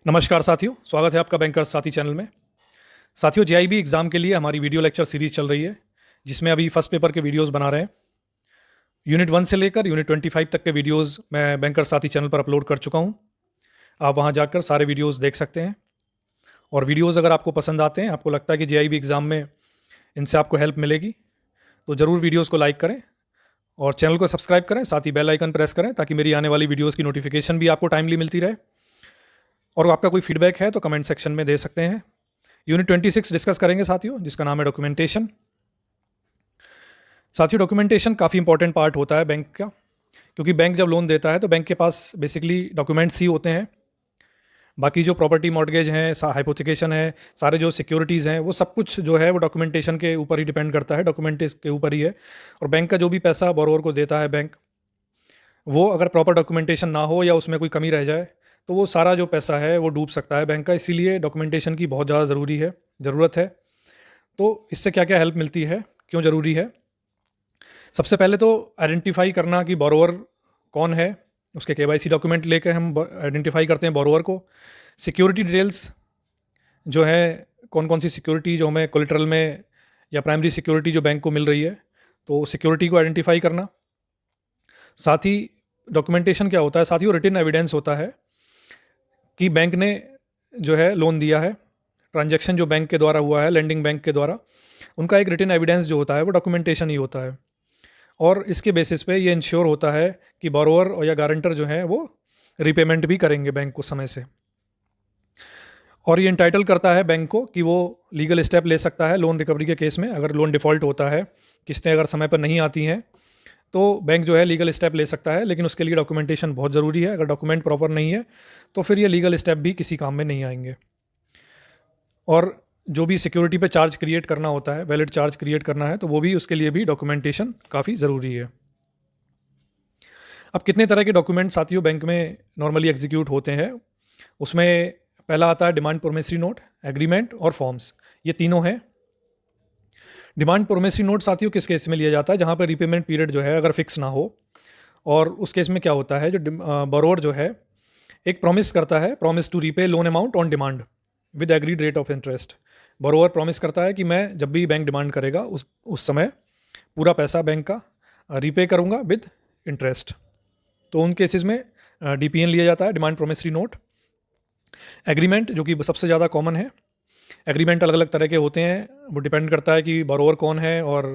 नमस्कार साथियों, स्वागत है आपका बैंकर्स साथी चैनल में। साथियों, जेआईबी एग्ज़ाम के लिए हमारी वीडियो लेक्चर सीरीज चल रही है, जिसमें अभी फर्स्ट पेपर के वीडियोस बना रहे हैं। यूनिट 1 से लेकर यूनिट 25 तक के वीडियोस मैं बैंकर्स साथी चैनल पर अपलोड कर चुका हूं। आप वहां जाकर सारे वीडियोस देख सकते हैं। और वीडियोस अगर आपको पसंद आते हैं, आपको लगता है कि जेआईबी एग्ज़ाम में इनसे आपको हेल्प मिलेगी, तो ज़रूर वीडियोज़ को लाइक करें और चैनल को सब्सक्राइब करें, साथ ही बेल आइकन प्रेस करें ताकि मेरी आने वाली वीडियोज़ की नोटिफिकेशन भी आपको टाइमली मिलती रहे। और आपका कोई फीडबैक है तो कमेंट सेक्शन में दे सकते हैं। यूनिट 26 डिस्कस करेंगे साथियों, जिसका नाम है डॉक्यूमेंटेशन। साथियों, डॉक्यूमेंटेशन काफ़ी इंपॉर्टेंट पार्ट होता है बैंक का, क्योंकि बैंक जब लोन देता है तो बैंक के पास बेसिकली डॉक्यूमेंट्स ही होते हैं। बाकी जो प्रॉपर्टी मॉर्गेज हैं, हाइपोथिकेशन है, सारे जो सिक्योरिटीज़ हैं, वो सब कुछ जो है वो डॉक्यूमेंटेशन के ऊपर ही डिपेंड करता है, डॉक्यूमेंट के ऊपर ही है। और बैंक का जो भी पैसा बोरोवर को देता है बैंक, वो अगर प्रॉपर डॉक्यूमेंटेशन ना हो या उसमें कोई कमी रह जाए तो वो सारा जो पैसा है वो डूब सकता है बैंक का। इसीलिए डॉक्यूमेंटेशन की बहुत ज़्यादा ज़रूरत है। तो इससे क्या क्या हेल्प मिलती है, क्यों ज़रूरी है? सबसे पहले तो आइडेंटिफाई करना कि बोरोवर कौन है, उसके केवाईसी डॉक्यूमेंट लेकर हम आइडेंटिफाई करते हैं बोरोवर को। सिक्योरिटी डिटेल्स जो है, कौन कौन सी सिक्योरिटी जो हमें कोलेटरल में या प्राइमरी सिक्योरिटी जो बैंक को मिल रही है, तो सिक्योरिटी को आइडेंटिफाई करना। साथ ही डॉक्यूमेंटेशन क्या होता है साथियों? रिटन एविडेंस होता है कि बैंक ने जो है लोन दिया है, ट्रांजैक्शन जो बैंक के द्वारा हुआ है, लेंडिंग बैंक के द्वारा, उनका एक रिटन एविडेंस जो होता है वो डॉक्यूमेंटेशन ही होता है। और इसके बेसिस पे ये इंश्योर होता है कि बोरोवर और या गारंटर जो है वो रिपेमेंट भी करेंगे बैंक को समय से। और ये इंटाइटल करता है बैंक को कि वो लीगल स्टेप ले सकता है लोन रिकवरी के केस में। अगर लोन डिफ़ॉल्ट होता है, किस्तें अगर समय पर नहीं आती हैं, तो बैंक जो है लीगल स्टेप ले सकता है, लेकिन उसके लिए डॉक्यूमेंटेशन बहुत ज़रूरी है। अगर डॉक्यूमेंट प्रॉपर नहीं है तो फिर ये लीगल स्टेप भी किसी काम में नहीं आएंगे। और जो भी सिक्योरिटी पे चार्ज क्रिएट करना होता है, वैलिड चार्ज क्रिएट करना है, तो वो भी उसके लिए भी डॉक्यूमेंटेशन काफ़ी ज़रूरी है। अब कितने तरह के डॉक्यूमेंट साथियों बैंक में नॉर्मली एग्जीक्यूट होते हैं? उसमें पहला आता है डिमांड प्रोमिसरी नोट, एग्रीमेंट और फॉर्म्स। ये तीनों हैं। डिमांड प्रोमिसरी नोट साथियों किस केस में लिया जाता है? जहाँ पर रिपेमेंट पीरियड जो है अगर फिक्स ना हो। और उस केस में क्या होता है, जो बोरोवर जो है एक प्रॉमिस करता है, promise to repay loan amount on demand with agreed rate of interest. Borrower promise करता है कि मैं जब भी बैंक डिमांड करेगा उस समय पूरा पैसा बैंक का रीपे करूँगा विद इंटरेस्ट। तो उन केसेस में डीपीएन लिया जाता है, डिमांड प्रोमिसरी नोट। एग्रीमेंट जो कि सबसे ज़्यादा कॉमन है। एग्रीमेंट अलग अलग तरह के होते हैं, वो डिपेंड करता है कि बोरोवर कौन है और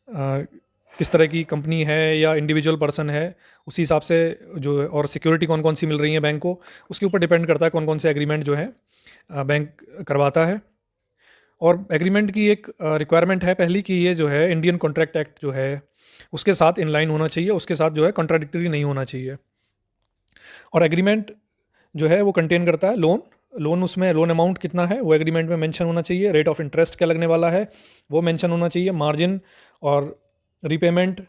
अ, किस तरह की कंपनी है या इंडिविजुअल पर्सन है, उसी हिसाब से जो और सिक्योरिटी कौन कौन सी मिल रही है बैंक को, उसके ऊपर डिपेंड करता है कौन कौन से एग्रीमेंट जो है बैंक करवाता है। और एग्रीमेंट की एक रिक्वायरमेंट है पहली कि ये जो है इंडियन कॉन्ट्रैक्ट एक्ट जो है उसके साथ इनलाइन होना चाहिए, उसके साथ जो है कॉन्ट्राडिक्टरी नहीं होना चाहिए। और एग्रीमेंट जो है वो कंटेन करता है लोन उसमें लोन अमाउंट कितना है वो एग्रीमेंट में मेंशन होना चाहिए, रेट ऑफ इंटरेस्ट क्या लगने वाला है वो मेंशन होना चाहिए, मार्जिन और रीपेमेंट,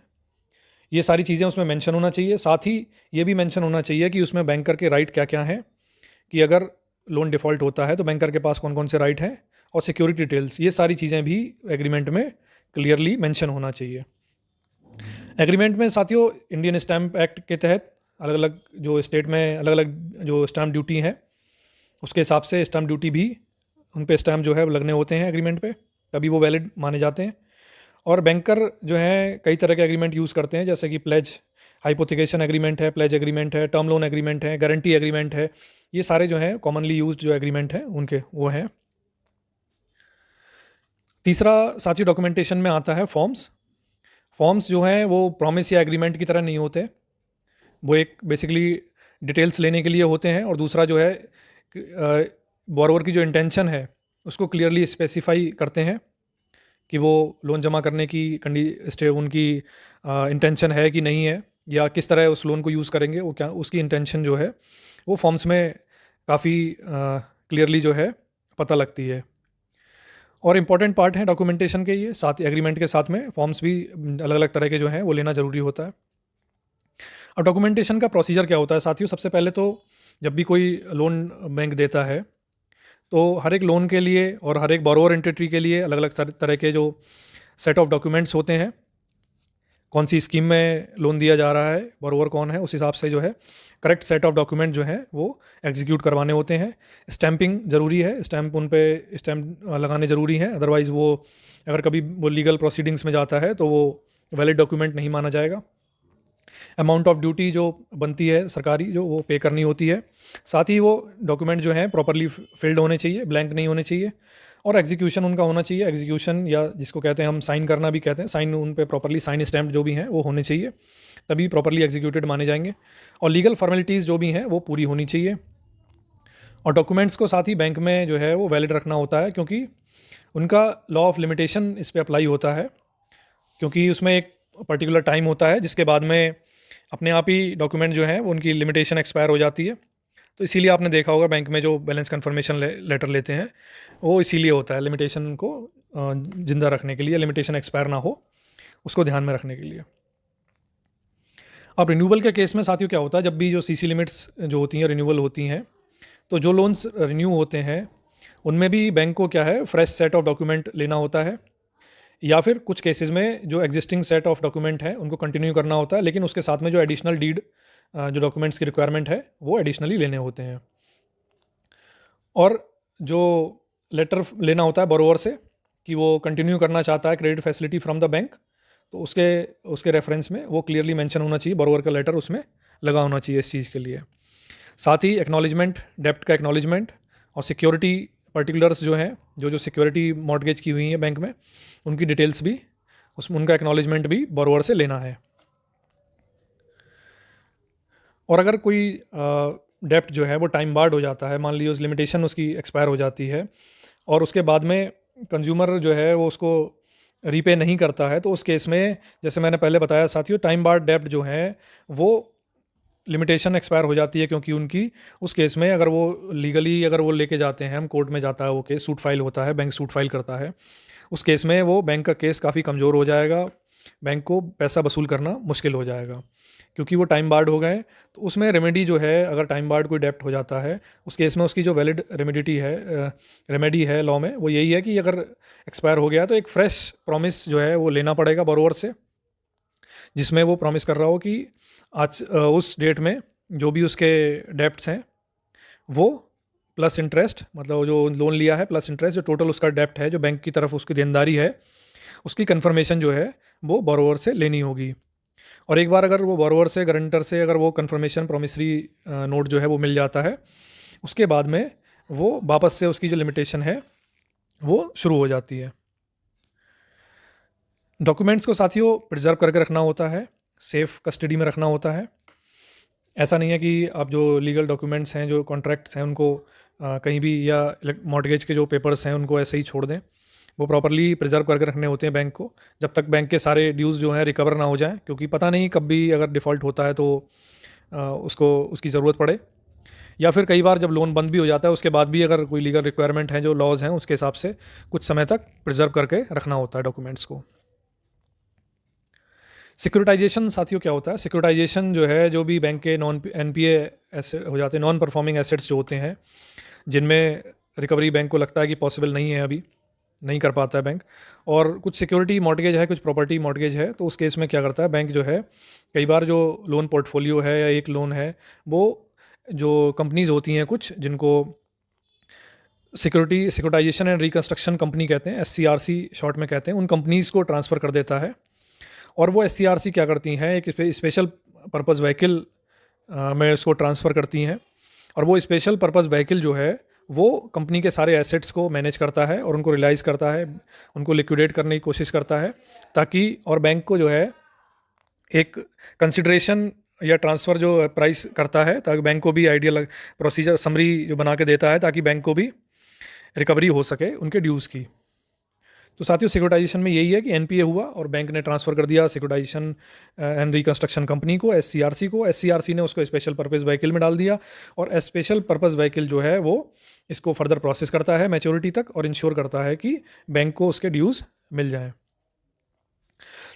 ये सारी चीज़ें उसमें मेंशन होना चाहिए। साथ ही ये भी मेंशन होना चाहिए कि उसमें बैंकर के राइट क्या क्या हैं, कि अगर लोन डिफ़ॉल्ट होता है तो बैंकर के पास कौन कौन से राइट हैं, और सिक्योरिटी डिटेल्स, ये सारी चीज़ें भी एग्रीमेंट में क्लियरली मेंशन होना चाहिए। एग्रीमेंट में साथियों इंडियन स्टैम्प एक्ट के तहत अलग अलग जो स्टेट में अलग अलग जो स्टैम्प ड्यूटी है, उसके हिसाब से स्टैम्प ड्यूटी भी उन पे स्टैम्प जो है वो लगने होते हैं एग्रीमेंट पे, तभी वो वैलिड माने जाते हैं। और बैंकर जो है कई तरह के एग्रीमेंट यूज़ करते हैं, जैसे कि प्लेज हाइपोथिकेशन एग्रीमेंट है, प्लेज एग्रीमेंट है, टर्म लोन एग्रीमेंट है, गारंटी एग्रीमेंट है। ये सारे जो हैं कॉमनली यूज्ड जो एग्रीमेंट हैं उनके वो हैं। तीसरा साथियों डॉक्यूमेंटेशन में आता है फॉर्म्स। फॉर्म्स जो हैं वो प्रॉमिस या एग्रीमेंट की तरह नहीं होते, वो एक बेसिकली डिटेल्स लेने के लिए होते हैं। और दूसरा जो है बोरोवर की जो इंटेंशन है उसको क्लियरली स्पेसिफाई करते हैं कि वो लोन जमा करने की उनकी इंटेंशन है कि नहीं है, या किस तरह उस लोन को यूज़ करेंगे, वो क्या उसकी इंटेंशन जो है वो फॉर्म्स में काफ़ी क्लियरली जो है पता लगती है। और इम्पॉर्टेंट पार्ट है डॉक्यूमेंटेशन के, ये साथ एग्रीमेंट के साथ में फॉर्म्स भी अलग अलग तरह के जो हैं वो लेना ज़रूरी होता है। अब डॉक्यूमेंटेशन का प्रोसीजर क्या होता है साथियों? सबसे पहले तो जब भी कोई लोन बैंक देता है तो हर एक लोन के लिए और हर एक बोरोवर एंटिटी के लिए अलग अलग तरह के जो सेट ऑफ डॉक्यूमेंट्स होते हैं कौन सी स्कीम में लोन दिया जा रहा है, बोरोवर कौन है, उस हिसाब से जो है करेक्ट सेट ऑफ डॉक्यूमेंट जो है वो एग्जीक्यूट करवाने होते हैं। स्टैंपिंग ज़रूरी है, स्टैंप उन पे स्टैंप लगाने ज़रूरी है, अदरवाइज़ वो अगर कभी वो लीगल प्रोसीडिंग्स में जाता है तो वो वैलिड डॉक्यूमेंट नहीं माना जाएगा। अमाउंट ऑफ ड्यूटी जो बनती है सरकारी जो वो पे करनी होती है। साथ ही वो डॉक्यूमेंट जो है प्रॉपरली फिल्ड होने चाहिए, ब्लैंक नहीं होने चाहिए, और एग्जीक्यूशन उनका होना चाहिए। एग्जीक्यूशन या जिसको कहते हैं हम साइन करना भी कहते हैं, साइन उन पे प्रॉपरली साइन स्टैम्प जो भी हैं वो होने चाहिए, तभी प्रॉपरली एग्जीक्यूटेड माने जाएंगे। और लीगल फॉर्मेलिटीज़ जो भी हैं वो पूरी होनी चाहिए। और डॉक्यूमेंट्स को साथ ही बैंक में जो है वो वैलिड रखना होता है, क्योंकि उनका लॉ ऑफ लिमिटेशन इस पर अप्लाई होता है, क्योंकि उसमें एक पर्टिकुलर टाइम होता है जिसके बाद में अपने आप ही डॉक्यूमेंट जो है वो उनकी लिमिटेशन एक्सपायर हो जाती है। तो इसीलिए आपने देखा होगा बैंक में जो बैलेंस कन्फर्मेशन लेटर लेते हैं वो इसीलिए होता है, लिमिटेशन को ज़िंदा रखने के लिए, लिमिटेशन एक्सपायर ना हो उसको ध्यान में रखने के लिए। अब रिन्यूअल के केस में साथियों क्या होता है, जब भी जो सीसी लिमिट्स जो होती हैं रिन्यूअल होती हैं, तो जो लोन्स रिन्यू होते हैं उनमें भी बैंक को क्या है फ्रेश सेट ऑफ डॉक्यूमेंट लेना होता है, या फिर कुछ केसेस में जो एग्जिस्टिंग सेट ऑफ डॉक्यूमेंट है उनको कंटिन्यू करना होता है, लेकिन उसके साथ में जो एडिशनल डीड जो डॉक्यूमेंट्स की रिक्वायरमेंट है वो एडिशनली लेने होते हैं। और जो लेटर लेना होता है बोरोवर से कि वो कंटिन्यू करना चाहता है credit facility from the bank, तो उसके उसके रेफरेंस में वो क्लियरली मेंशन होना चाहिए, बोरोवर का लेटर उसमें लगा होना चाहिए इस चीज़ के लिए। साथ ही एक्नॉलेजमेंट, डेप्ट का एक्नॉलेजमेंट और सिक्योरिटी पर्टिकुलर्स जो हैं, जो सिक्योरिटी मॉर्टगेज की हुई है बैंक में, उनकी डिटेल्स भी उसमें उनका एक्नॉलेजमेंट भी बोरोवर से लेना है। और अगर कोई डेप्ट जो है वो टाइम बार्ड हो जाता है, मान लीजिए उस लिमिटेशन उसकी एक्सपायर हो जाती है और उसके बाद में कंज्यूमर जो है वो उसको रीपे नहीं करता है, तो उस केस में जैसे मैंने पहले बताया साथियों, टाइम बार्ड डेप्ट जो है वो लिमिटेशन एक्सपायर हो जाती है, क्योंकि उनकी उस केस में अगर वो लीगली अगर वो लेके जाते हैं, हम कोर्ट में जाता है वो केस, सूट फाइल होता है, बैंक सूट फाइल करता है, उस केस में वो बैंक का केस काफ़ी कमज़ोर हो जाएगा, बैंक को पैसा वसूल करना मुश्किल हो जाएगा, क्योंकि वो टाइम बार्ड हो गए। तो उसमें रेमेडी जो है, अगर टाइम बार्ड कोई डेप्ट हो जाता है उस केस में उसकी जो वैलिड रेमेडी है लॉ में, वो यही है कि अगर एक्सपायर हो गया तो एक फ़्रेश प्रॉमिस जो है वो लेना पड़ेगा बोरोवर से, जिसमें वो प्रॉमिस कर रहा हो कि आज उस डेट में जो भी उसके डेप्ट्स हैं वो प्लस इंटरेस्ट, मतलब जो लोन लिया है प्लस इंटरेस्ट, जो टोटल उसका डेप्ट है, जो बैंक की तरफ उसकी देनदारी है, उसकी कंफर्मेशन जो है वो बोरोवर से लेनी होगी। और एक बार अगर वो बोरोवर से, गारंटर से अगर वो कंफर्मेशन प्रॉमिसरी नोट जो है वो मिल जाता है, उसके बाद में वो वापस से उसकी जो लिमिटेशन है वो शुरू हो जाती है। डॉक्यूमेंट्स को साथियों प्रिजर्व करके रखना होता है, सेफ कस्टडी में रखना होता है। ऐसा नहीं है कि आप जो लीगल डॉक्यूमेंट्स हैं, जो कॉन्ट्रैक्ट्स हैं, उनको कहीं भी, या मॉर्टगेज के जो पेपर्स हैं उनको ऐसे ही छोड़ दें। वो प्रॉपरली प्रिजर्व करके रखने होते हैं बैंक को, जब तक बैंक के सारे ड्यूज़ जो हैं रिकवर ना हो जाएं, क्योंकि पता नहीं कब भी अगर डिफ़ॉल्ट होता है तो उसको उसकी ज़रूरत पड़े, या फिर कई बार जब लोन बंद भी हो जाता है उसके बाद भी अगर कोई लीगल रिक्वायरमेंट है, जो लॉज हैं उसके हिसाब से कुछ समय तक प्रिजर्व करके रखना होता है डॉक्यूमेंट्स को। सिक्योरिटाइजेशन साथियों क्या होता है, सिक्योरिटाइजेशन जो है, जो भी बैंक के नॉन एनपीए एसेट हो जाते हैं, नॉन परफॉर्मिंग एसेट्स जो होते हैं, जिनमें रिकवरी बैंक को लगता है कि पॉसिबल नहीं है, अभी नहीं कर पाता है बैंक, और कुछ सिक्योरिटी मॉर्टगेज है, कुछ प्रॉपर्टी मॉर्टगेज है, तो उस केस में क्या करता है बैंक जो है, कई बार जो लोन पोर्टफोलियो है या एक लोन है, वो जो कंपनीज़ होती हैं कुछ, जिनको सिक्योरिटाइजेशन एंड रिकंस्ट्रक्शन कंपनी कहते हैं, SCRC शॉर्ट में कहते हैं, उन कंपनीज़ को ट्रांसफ़र कर देता है। और वो SCRC क्या करती हैं, एक स्पेशल पर्पज़ व्हीकल में उसको ट्रांसफ़र करती हैं, और वो स्पेशल पर्पज़ व्हीकल जो है वो कंपनी के सारे एसेट्स को मैनेज करता है और उनको रियलाइज़ करता है, उनको लिक्विडेट करने की कोशिश करता है, ताकि, और बैंक को जो है एक कंसिडरेशन या ट्रांसफ़र जो प्राइस करता है, ताकि बैंक को भी आइडिया लग, प्रोसीजर समरी जो बना के देता है, ताकि बैंक को भी रिकवरी हो सके उनके ड्यूज़ की। तो साथियों सिक्योरिटाइजेशन में यही है कि एनपीए हुआ और बैंक ने ट्रांसफ़र कर दिया सिक्योरिटाइजेशन एंड रिकंस्ट्रक्शन कंपनी को, SCRC को, SCRC ने उसको स्पेशल पर्पज़ व्हीकल में डाल दिया, और स्पेशल पर्पज़ व्हीकल जो है वो इसको फर्दर प्रोसेस करता है मैच्योरिटी तक, और इंश्योर करता है कि बैंक को उसके ड्यूज़ मिल जाएँ।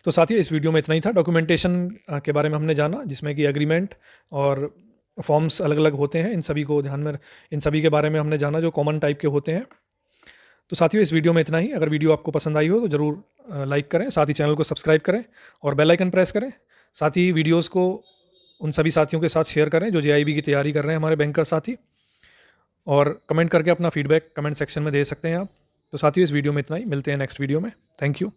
तो साथियों इस वीडियो में इतना ही था। डॉक्यूमेंटेशन के बारे में हमने जाना, जिसमें कि एग्रीमेंट और फॉर्म्स अलग अलग होते हैं, इन सभी को ध्यान में, इन सभी के बारे में हमने जाना जो कॉमन टाइप के होते हैं। तो साथियों इस वीडियो में इतना ही। अगर वीडियो आपको पसंद आई हो तो ज़रूर लाइक करें, साथ ही चैनल को सब्सक्राइब करें और बेल आइकन प्रेस करें। साथ ही वीडियोज़ को उन सभी साथियों के साथ शेयर करें जो JIB की तैयारी कर रहे हैं, हमारे बैंकर साथी, और कमेंट करके अपना फीडबैक कमेंट सेक्शन में दे सकते हैं आप। तो साथियों इस वीडियो में इतना ही, मिलते हैं नेक्स्ट वीडियो में। Thank you.